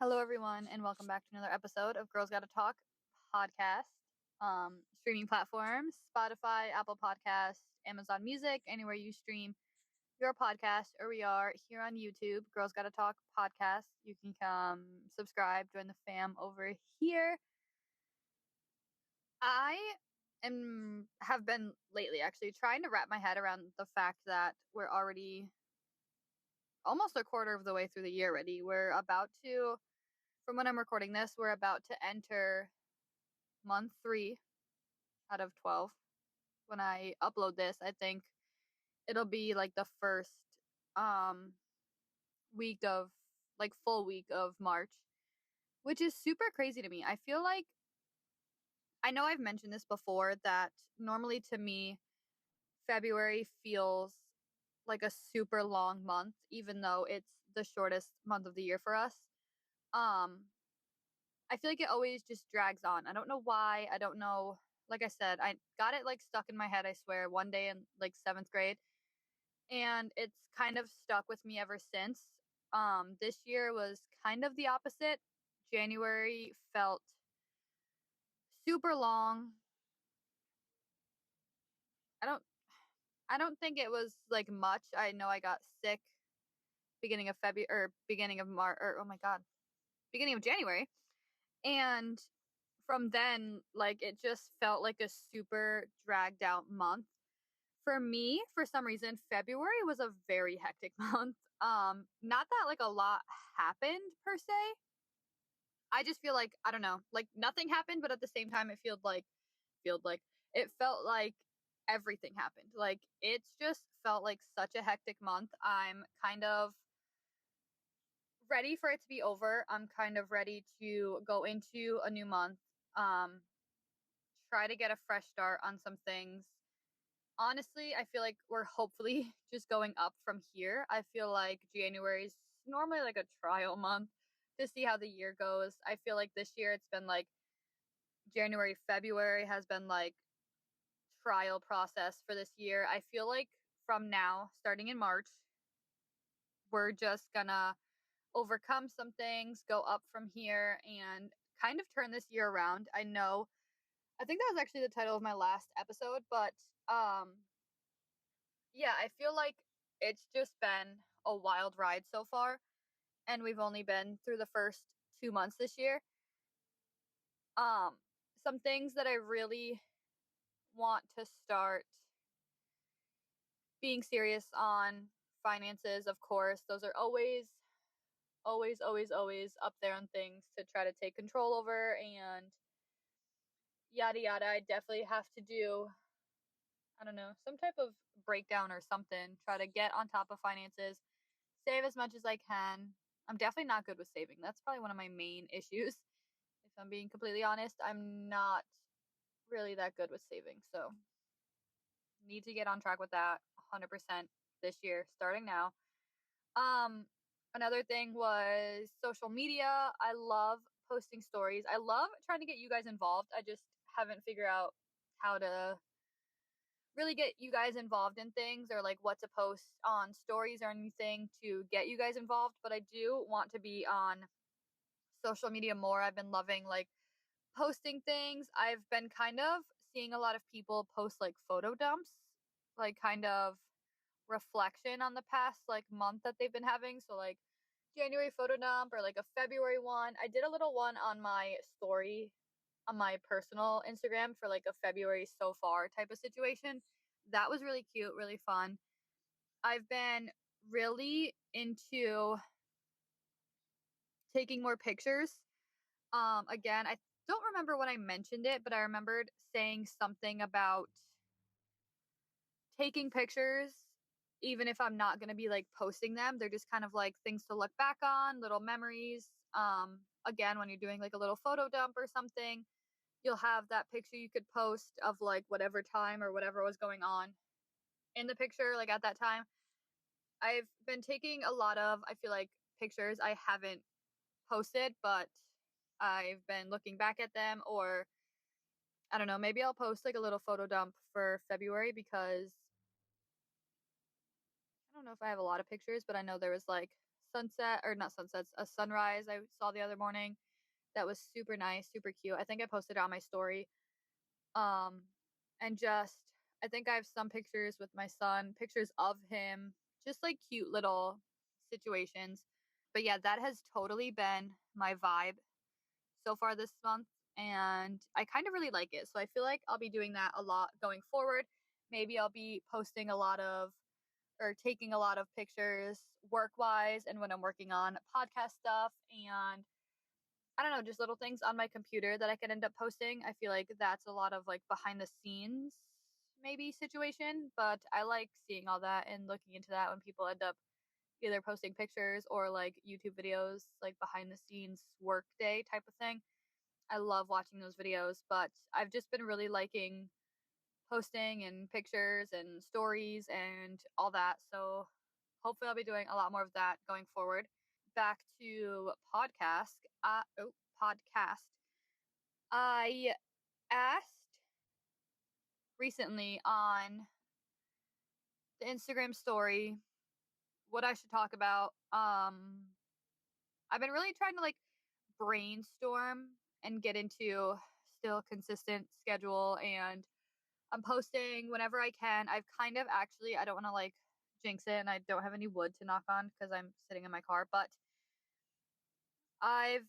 Hello, everyone, and welcome back to another episode of Girls Gotta Talk podcast. Streaming platforms: Spotify, Apple Podcasts, Amazon Music, anywhere you stream your podcast, or we are here on YouTube, Girls Gotta Talk podcast. You can come subscribe, join the fam over here. I have been lately actually trying to wrap my head around the fact that we're already almost a quarter of the way through the year already. We're about to, from when I'm recording this, we're about to enter month 3 out of 12. When I upload this, I think it'll be like the first week of like full week of March, which is super crazy to me. I feel like I know I've mentioned this before that normally to me February feels like a super long month even though it's the shortest month of the year for us. Um I feel like it always just drags on. I don't know why. I don't know. Like I said, I got it like stuck in my head, I swear, one day in like 7th grade. And it's kind of stuck with me ever since. This year was kind of the opposite. January felt super long. I don't I don't think it was like much. I know I got sick beginning of February or beginning of March or oh my god, beginning of January. And from then, like it just felt like a super dragged out month. For me, for some reason, February was a very hectic month. Not that like a lot happened per se. I just feel like I don't know, like nothing happened, but at the same time it felt like everything happened. Like it's just felt like such a hectic month. I'm kind of ready for it to be over. I'm kind of ready to go into a new month. Um try to get a fresh start on some things. Honestly, I feel like we're hopefully just going up from here. I feel like January is normally like a trial month to see how the year goes. I feel like this year it's been like January, February has been like trial process for this year. I feel like from now, starting in March, we're just gonna overcome some things, go up from here, and kind of turn this year around. I think that was actually the title of my last episode, but um, yeah, I feel like it's just been a wild ride so far, and we've only been through the first 2 months this year. Um, some things that I really want to start being serious on: finances, of course. Those are always up there on things to try to take control over and yada yada. I definitely have to do, I don't know, some type of breakdown or something, try to get on top of finances, save as much as I can. I'm definitely not good with saving. That's probably one of my main issues. If I'm being completely honest, I'm not really that good with saving. So, need to get on track with that 100% this year, starting now. Um, Another thing was social media. I love posting stories. I love trying to get you guys involved. I just haven't figured out how to really get you guys involved in things or like what to post on stories or anything to get you guys involved, but I do want to be on social media more. I've been loving like posting things. I've been kind of seeing a lot of people post like photo dumps, like kind of reflection on the past like month that they've been having. So like January photo dump or like a February one. I did a little one on my story on my personal Instagram for like a February so far type of situation. That was really cute, really fun. I've been really into taking more pictures. Again, I don't remember when I mentioned it, but I remembered saying something about taking pictures even if I'm not going to be like posting them. They're just kind of like things to look back on, little memories. Again, when you're doing like a little photo dump or something, you'll have that picture you could post of like whatever time or whatever was going on in the picture like at that time. I've been taking a lot of, I feel like, pictures I haven't posted, but I've been looking back at them, or I don't know, maybe I'll post like a little photo dump for February because I don't know if I have a lot of pictures, but I know there was like sunset, or not sunsets, a sunrise I saw the other morning that was super nice, super cute. I think I posted it on my story. And just, I think I have some pictures with my son, pictures of him, just like cute little situations. But yeah, that has totally been my vibe so far this month, and I kind of really like it. So I feel like I'll be doing that a lot going forward. Maybe I'll be posting a lot of, or taking a lot of pictures work wise and when I'm working on podcast stuff, and I don't know, just little things on my computer that I can end up posting. I feel like that's a lot of like behind the scenes maybe situation, but I like seeing all that and looking into that when people end up either posting pictures or like YouTube videos, like behind the scenes work day type of thing. I love watching those videos, but I've just been really liking posting and pictures and stories and all that. So hopefully I'll be doing a lot more of that going forward. Back to podcast. I asked recently on the Instagram story what I should talk about. I've been really trying to like brainstorm and get into still consistent schedule, and I'm posting whenever I can. I've kind of actually, I don't want to like jinx it, and I don't have any wood to knock on because I'm sitting in my car, but I've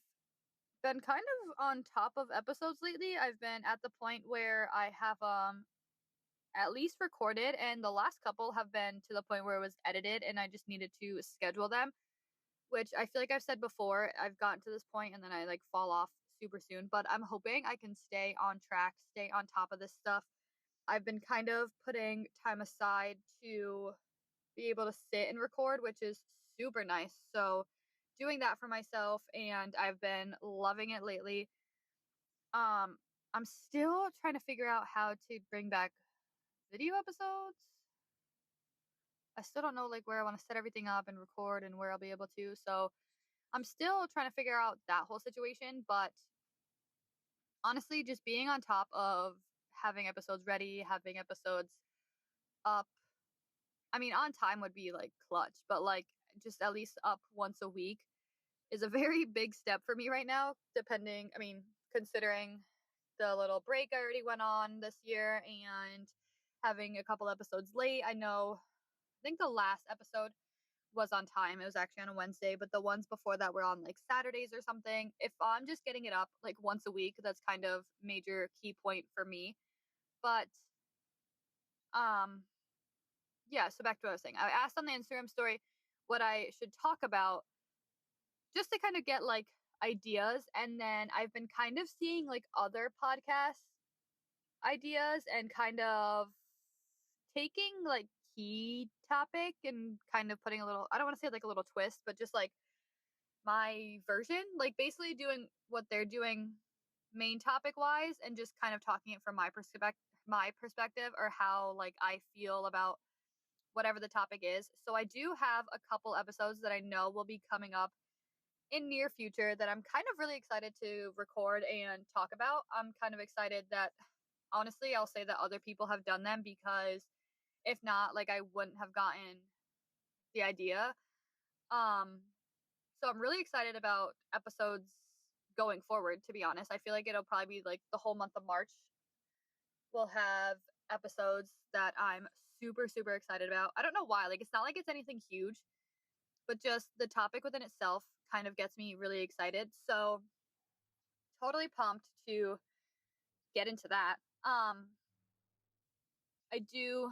been kind of on top of episodes lately. I've been at the point where I have at least recorded, and the last couple have been to the point where it was edited and I just needed to schedule them, which I feel like I've said before. I've gotten to this point and then I like fall off super soon, but I'm hoping I can stay on track, stay on top of this stuff. I've been kind of putting time aside to be able to sit and record, which is super nice. So, doing that for myself, and I've been loving it lately. Um, I'm still trying to figure out how to bring back video episodes. I still don't know like where I want to set everything up and record and where I'll be able to. So, I'm still trying to figure out that whole situation, but honestly, just being on top of having episodes ready, having episodes up. I mean, on time would be like clutch, but like just at least up once a week is a very big step for me right now, depending, I mean, considering the little break I already went on this year and having a couple episodes late. I think the last episode was on time. It was actually on a Wednesday, but the ones before that were on like Saturdays or something. If I'm just getting it up like once a week, that's kind of major key point for me. But um yeah, so back to what I was saying. I asked on the Instagram story what I should talk about just to kind of get like ideas, and then I've been kind of seeing like other podcasts ideas and kind of taking like key topic and kind of putting a little, I don't want to say like a little twist, but just like my version, like basically doing what they're doing main topic wise and just kind of talking it from my perspective or how like I feel about whatever the topic is. So I do have a couple episodes that I know will be coming up in near future that I'm kind of really excited to record and talk about. I'm kind of excited that honestly, I'll say that other people have done them, because if not, like I wouldn't have gotten the idea. Um so I'm really excited about episodes going forward, to be honest. I feel like it'll probably be like the whole month of March we'll have episodes that I'm super super excited about. I don't know why. Like it's not like it's anything huge, but just the topic within itself kind of gets me really excited. So totally pumped to get into that. I do,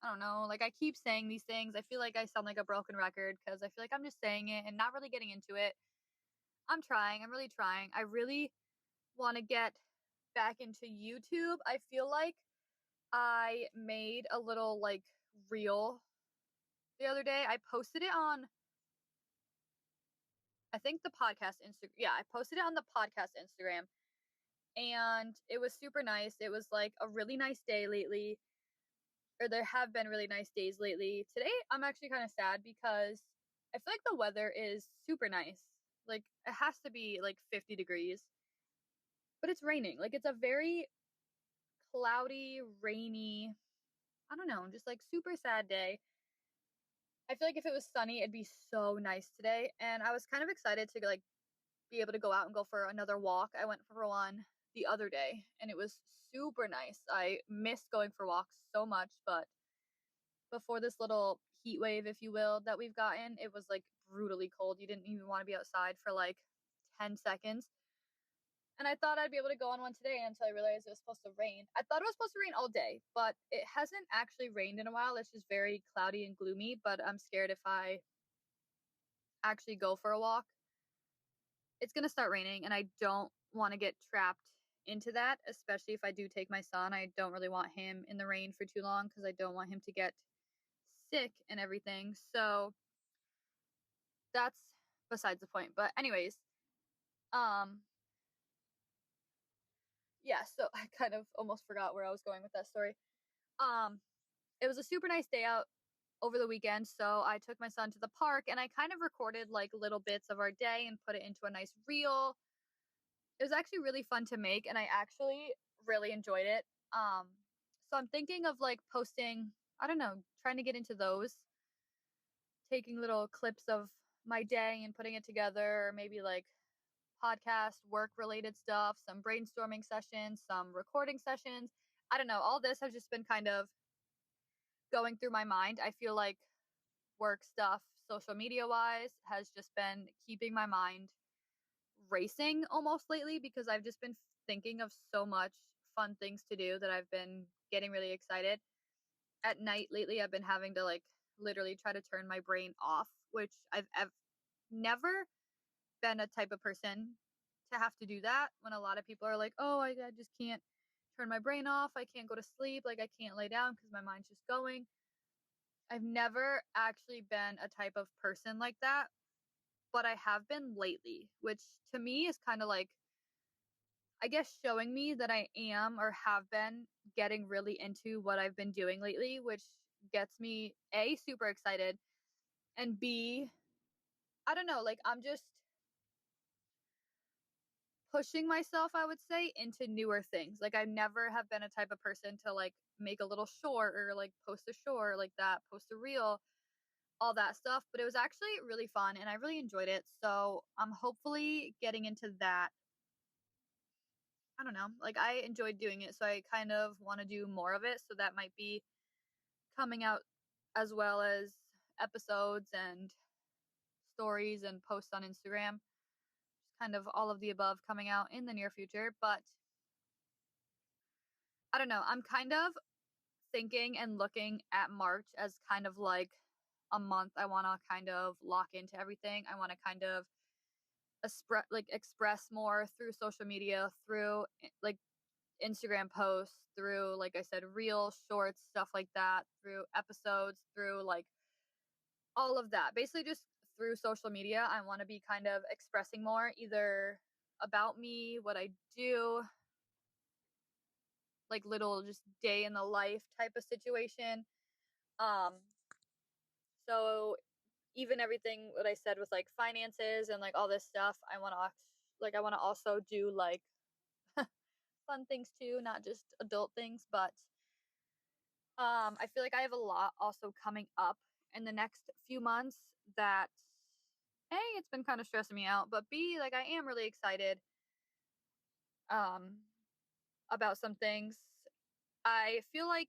I don't know, like I keep saying these things. I feel like I sound like a broken record because I feel like I'm just saying it and not really getting into it. I'm trying. I'm really trying. I really want to get back into YouTube. I feel like I made a little like reel the other day. I posted it on, I think, the podcast Instagram. Yeah, I posted it on the podcast Instagram, and it was super nice. It was like a really nice day lately, or there have been really nice days lately. Today, I'm actually kind of sad because I feel like the weather is super nice. Like, it has to be like 50 degrees, but it's raining. Like, it's a very cloudy, rainy, I don't know, just like super sad day. I feel like if it was sunny, it'd be so nice today, and I was kind of excited to, like, be able to go out and go for another walk. I went for one the other day, and it was super nice. I miss going for walks so much, but before this little heat wave, if you will, that we've gotten, it was, like, brutally cold. You didn't even wanna be outside for, like, 10 seconds. And I thought I'd be able to go on one today until I realized it was supposed to rain. I thought it was supposed to rain all day, but it hasn't actually rained in a while. It's just very cloudy and gloomy, but I'm scared if I actually go for a walk, it's going to start raining and I don't want to get trapped into that, especially if I do take my son. I don't really want him in the rain for too long because I don't want him to get sick and everything. So that's besides the point. But anyways, um yeah, so I kind of almost forgot where I was going with that story. Um it was a super nice day out over the weekend, so I took my son to the park and I kind of recorded like little bits of our day and put it into a nice reel. It was actually really fun to make and I actually really enjoyed it. Um so I'm thinking of like posting, I don't know, trying to get into those, taking little clips of my day and putting it together, or maybe like podcast work related stuff, some brainstorming sessions, some recording sessions. I don't know, all this has just been kind of going through my mind. I feel like work stuff, social media wise, has just been keeping my mind racing almost lately because I've just been thinking of so much fun things to do that I've been getting really excited. At night lately, I've been having to like literally try to turn my brain off, which I've never been a type of person to have to do that. When a lot of people are like, oh, I just can't turn my brain off. I can't go to sleep. Like, I can't lay down because my mind's just going. I've never actually been a type of person like that, but I have been lately, which to me is kind of like, I guess, showing me that I am or have been getting really into what I've been doing lately, which gets me A, super excited, and B, I don't know, like I'm just pushing myself, I would say, into newer things. Like I never have been a type of person to like make a little short or like post a short like that, post a reel, all that stuff. But it was actually really fun and I really enjoyed it. So I'm hopefully getting into that. I don't know. Like I enjoyed doing it. So I kind of want to do more of it. So that might be coming out as well as episodes and stories and posts on Instagram. Just kind of all of the above coming out in the near future. But I don't know. I'm kind of thinking and looking at March as kind of like a month I want to kind of lock into everything. I want to kind of express more through social media, through like Instagram posts, through like I said, real shorts, stuff like that, through episodes, through like all of that. Basically just through social media, I want to be kind of expressing more either about me, what I do, like little just day in the life type of situation. Um so even everything what I said with like finances and like all this stuff, I want to also do like fun things too, not just adult things, but I feel like I have a lot also coming up in the next few months that A, it's been kind of stressing me out, but B, like I am really excited um about some things. I feel like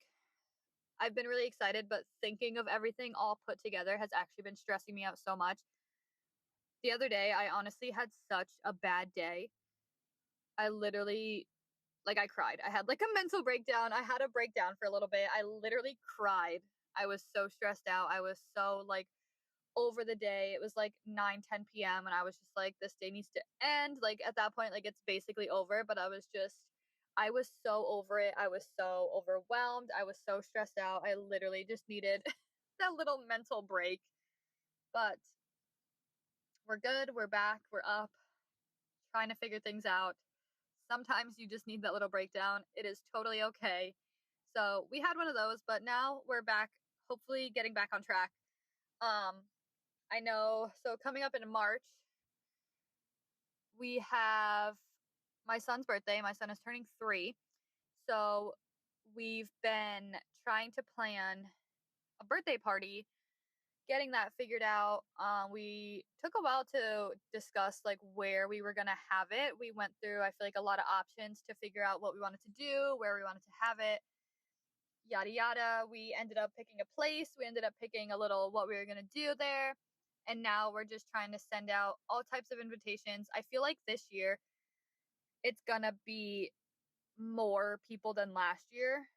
I've been really excited, but thinking of everything all put together has actually been stressing me out so much. The other day, I honestly had such a bad day. I literally, like, I cried. I had like a mental breakdown. I had a breakdown for a little bit. I literally cried. I was so stressed out. I was so like over the day. It was like 9, 10 p.m. and I was just like, this day needs to end. Like, at that point, like, it's basically over. But I was so over it. I was so overwhelmed. I was so stressed out. I literally just needed that little mental break. But we're good. We're back. We're up, trying to figure things out. Sometimes you just need that little breakdown. It is totally okay. So we had one of those, but now we're back, hopefully getting back on track. Um, I know. So coming up in March, we have my son's birthday. My son is turning 3. So we've been trying to plan a birthday party, getting that figured out. We took a while to discuss like where we were gonna have it. We went through, I feel like, a lot of options to figure out what we wanted to do, where we wanted to have it, yada yada. We ended up picking a place. We ended up picking a little what we were gonna do there. And now we're just trying to send out all types of invitations. I feel like this year it's gonna be more people than last year.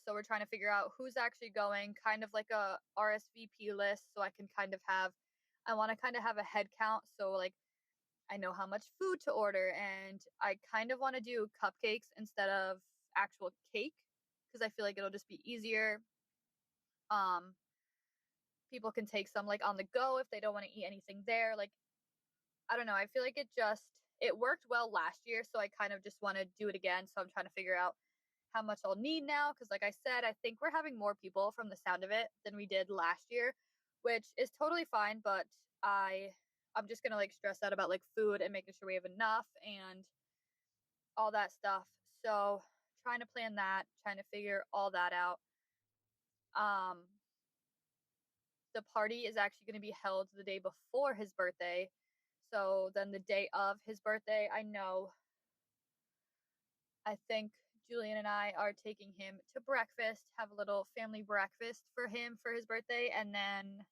So we're trying to figure out who's actually going, kind of like a RSVP list, so I can kind of have, I want to kind of have a head count, so like I know how much food to order, and I kind of want to do cupcakes instead of actual cake because I feel like it'll just be easier. Um, People can take some like on the go if they don't want to eat anything there. Like I don't know, I feel like it worked well last year, so I kind of just want to do it again. So I'm trying to figure out how much I'll need now because like I said, I think we're having more people from the sound of it than we did last year, which is totally fine, but I'm just going to like stress out about like food and making sure we have enough and all that stuff. So, trying to plan that, trying to figure all that out. Um the party is actually going to be held the day before his birthday. So then the day of his birthday, I think Julian and I are taking him to breakfast, have a little family breakfast for him for his birthday, and then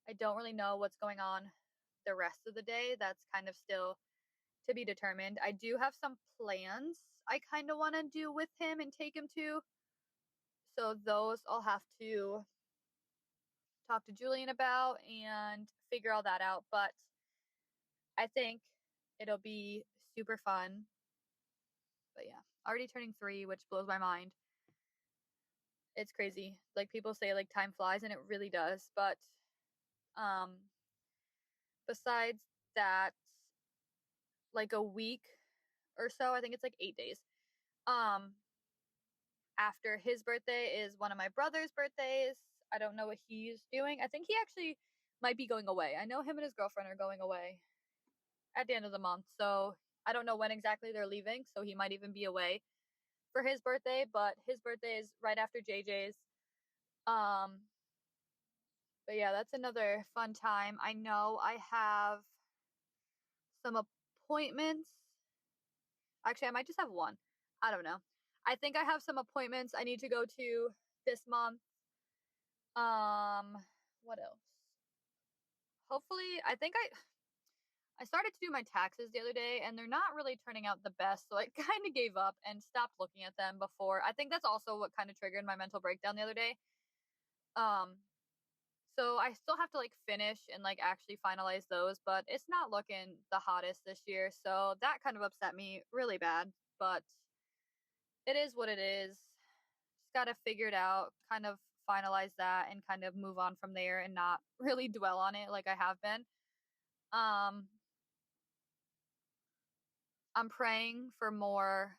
I don't really know what's going on the rest of the day. That's kind of still to be determined. I do have some plans I kind of want to do with him and take him to. So those I'll have to talk to Julian about and figure all that out. But I think it'll be super fun. But yeah, already turning 3, which blows my mind. It's crazy. Like people say like time flies and it really does. But um besides that, like a week or so, I think it's like 8 days. Um After his birthday is one of my brother's birthdays. I don't know what he's doing. I think he actually might be going away. I know him and his girlfriend are going away at the end of the month. So I don't know when exactly they're leaving. So he might even be away for his birthday, but his birthday is right after JJ's. Um, but yeah, that's another fun time. I know I have some appointments. Actually, I might just have one. I don't know. I think I have some appointments I need to go to this month. What else? Hopefully, I started to do my taxes the other day and they're not really turning out the best, so I kind of gave up and stopped looking at them before. I think that's also what kind of triggered my mental breakdown the other day. Um so I still have to like finish and like actually finalize those, but it's not looking the hottest this year, so that kind of upset me really bad, but it is what it is. Just got to figure it out, kind of finalize that and kind of move on from there and not really dwell on it like I have been. Um I'm praying for more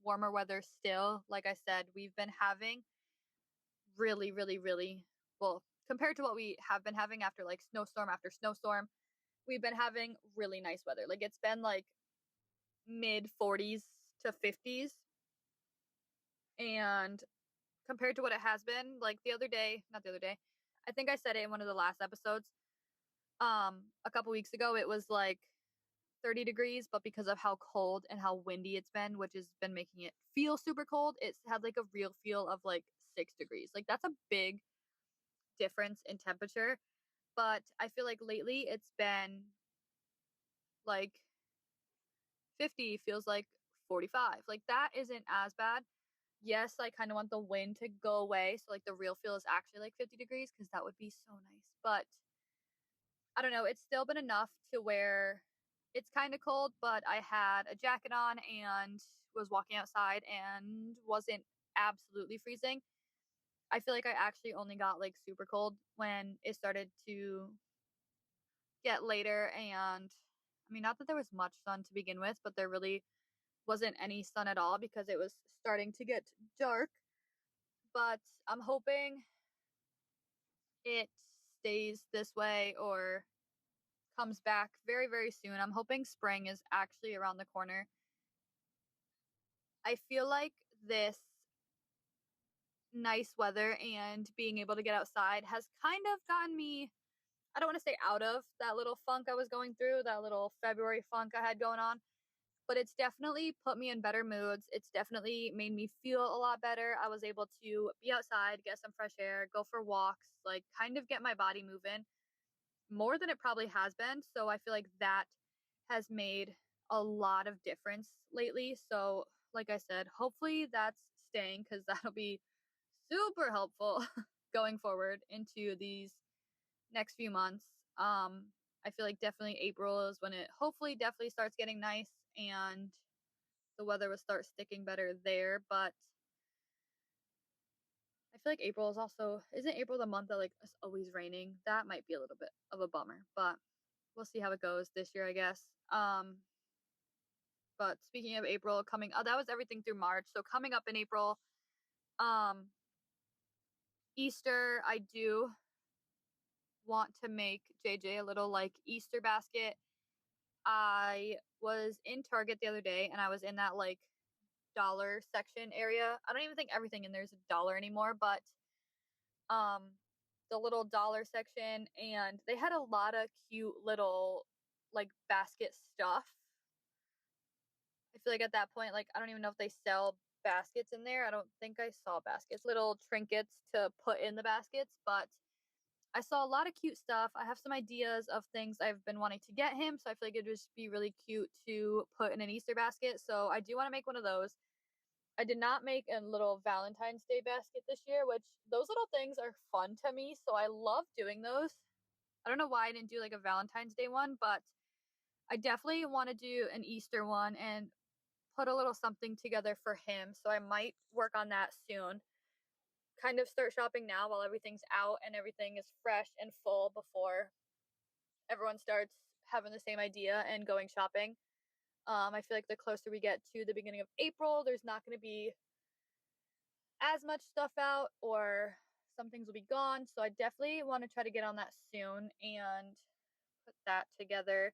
warmer weather still. Like I said, we've been having really, really, really, well, compared to what we have been having after snowstorm, we've been having really nice weather. Like it's been like mid 40s to 50s. And compared to what it has been, like not the other day, I think I said it in one of the last episodes. A couple weeks ago, it was like 30 degrees, but because of how cold and how windy it's been, which has been making it feel super cold, it's had like a real feel of like 6 degrees. Like that's a big difference in temperature. But I feel like lately it's been like 50 feels like 45. Like that isn't as bad. Yes, I kind of want the wind to go away. So like the real feel is actually like 50 degrees because that would be so nice. But I don't know. It's still been enough to where it's kind of cold, but I had a jacket on and was walking outside and wasn't absolutely freezing. I feel like I actually only got like super cold when it started to get later. And I mean, not that there was much sun to begin with, but there really wasn't any sun at all because it was starting to get dark. But I'm hoping it stays this way or comes back very, very soon. I'm hoping spring is actually around the corner. I feel like this nice weather and being able to get outside has kind of gotten me, I don't want to say out of that little funk I was going through, that little February funk I had going on, but it's definitely put me in better moods. It's definitely made me feel a lot better. I was able to be outside, get some fresh air, go for walks, like kind of get my body moving more than it probably has been. So I feel like that has made a lot of difference lately. So, like I said, hopefully that's staying because that'll be super helpful going forward into these next few months. I feel like definitely April is when it hopefully definitely starts getting nice and the weather will start sticking better there. But I feel like April is also, isn't April the month that like it's always raining? That might be a little bit of a bummer, but we'll see how it goes this year, I guess. But speaking of April coming, that was everything through March. So coming up in April, um, Easter, I do want to make JJ a little like Easter basket. I was in Target the other day and I was in that like dollar section area. I don't even think everything in there is a dollar anymore, but um the little dollar section, and they had a lot of cute little like basket stuff. I feel like at that point, like I don't even know if they sell baskets in there. I don't think I saw baskets, little trinkets to put in the baskets, but I saw a lot of cute stuff. I have some ideas of things I've been wanting to get him, so I feel like it'd just be really cute to put in an Easter basket. So I do want to make one of those. I did not make a little Valentine's Day basket this year, which those little things are fun to me, so I love doing those. I don't know why I didn't do like a Valentine's Day one, but I definitely want to do an Easter one and put a little something together for him. So I might work on that soon. Kind of start shopping now while everything's out and everything is fresh and full before everyone starts having the same idea and going shopping. I feel like the closer we get to the beginning of April, there's not going to be as much stuff out, or some things will be gone. So I definitely want to try to get on that soon and put that together.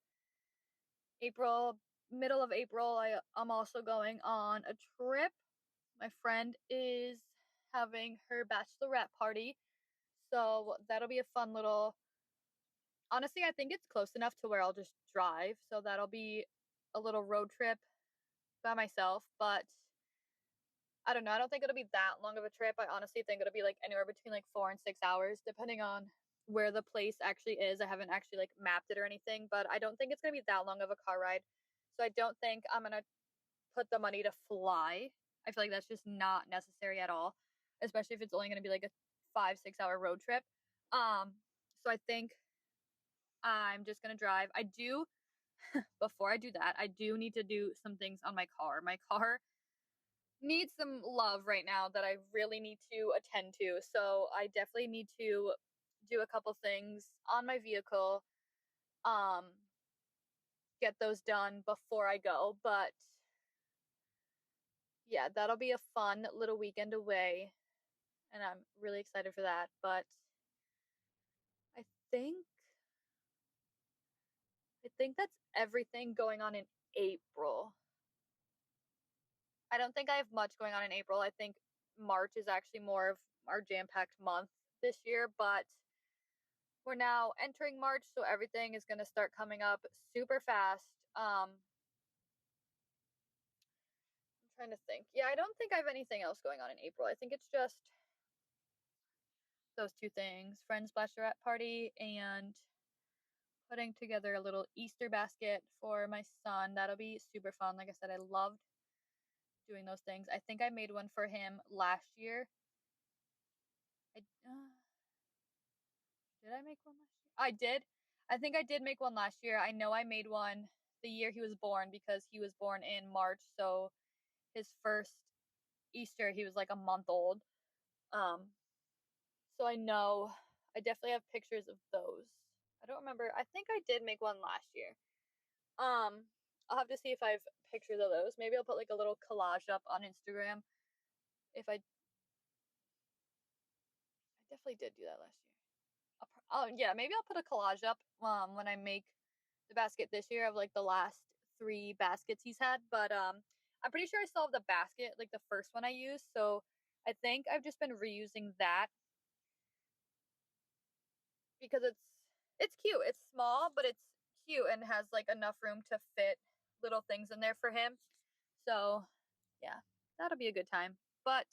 April, middle of April, I'm also going on a trip. My friend is having her bachelorette party. So that'll be a fun little, honestly, I think it's close enough to where I'll just drive. So that'll be a little road trip by myself. But I don't know. I don't think it'll be that long of a trip. I honestly think it'll be like anywhere between like 4 and 6 hours, depending on where the place actually is. I haven't actually like mapped it or anything, but I don't think it's going to be that long of a car ride. So I don't think I'm going to put the money to fly. I feel like that's just not necessary at all, especially if it's only going to be like a 5-6 hour road trip. Um, so I think I'm just going to drive. I do, before I do that, I do need to do some things on my car. My car needs some love right now that I really need to attend to. So I definitely need to do a couple things on my vehicle, um, get those done before I go. But yeah, that'll be a fun little weekend away, and I'm really excited for that. But I think I think that's everything going on in April. I don't think I have much going on in April. I think March is actually more of our jam-packed month this year, but we're now entering March, so everything is going to start coming up super fast. I'm trying to think. Yeah, I don't think I have anything else going on in April. I think it's just those two things, friend's bachelorette party and putting together a little Easter basket for my son. That'll be super fun. Like I said, I loved doing those things. I think I made one for him last year. Did I make one last year? I did. I think I did make one last year. I know I made one the year he was born because he was born in March. So his first Easter, he was like a month old. Um, so I know I definitely have pictures of those. I don't remember. I think I did make one last year. I'll have to see if I have pictures of those. Maybe I'll put like a little collage up on Instagram. If I definitely did do that last year. Oh yeah, maybe I'll put a collage up when I make the basket this year of like the last 3 baskets he's had. But I'm pretty sure I still have the basket, like the first one I used. So I think I've just been reusing that because it's cute. It's small, but it's cute and has like enough room to fit little things in there for him. So, yeah, that'll be a good time. But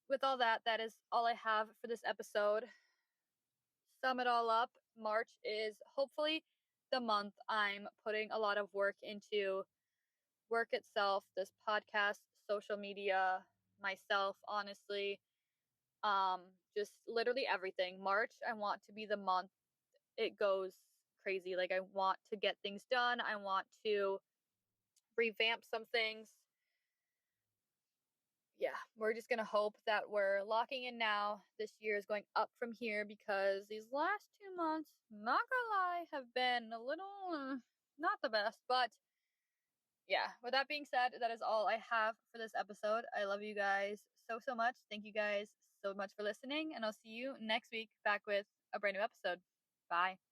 with all that, that is all I have for this episode. Sum it all up, March is hopefully the month I'm putting a lot of work into work itself, this podcast, social media, myself, honestly, um, just literally everything. March, I want to be the month it goes crazy. Like, I want to get things done. I want to revamp some things. Yeah, we're just gonna hope that we're locking in now. This year is going up from here because these last 2 months, not gonna lie, have been a little not the best. But yeah, with that being said, that is all I have for this episode. I love you guys so much. Thank you guys so much for listening, and I'll see you next week back with a brand new episode. Bye.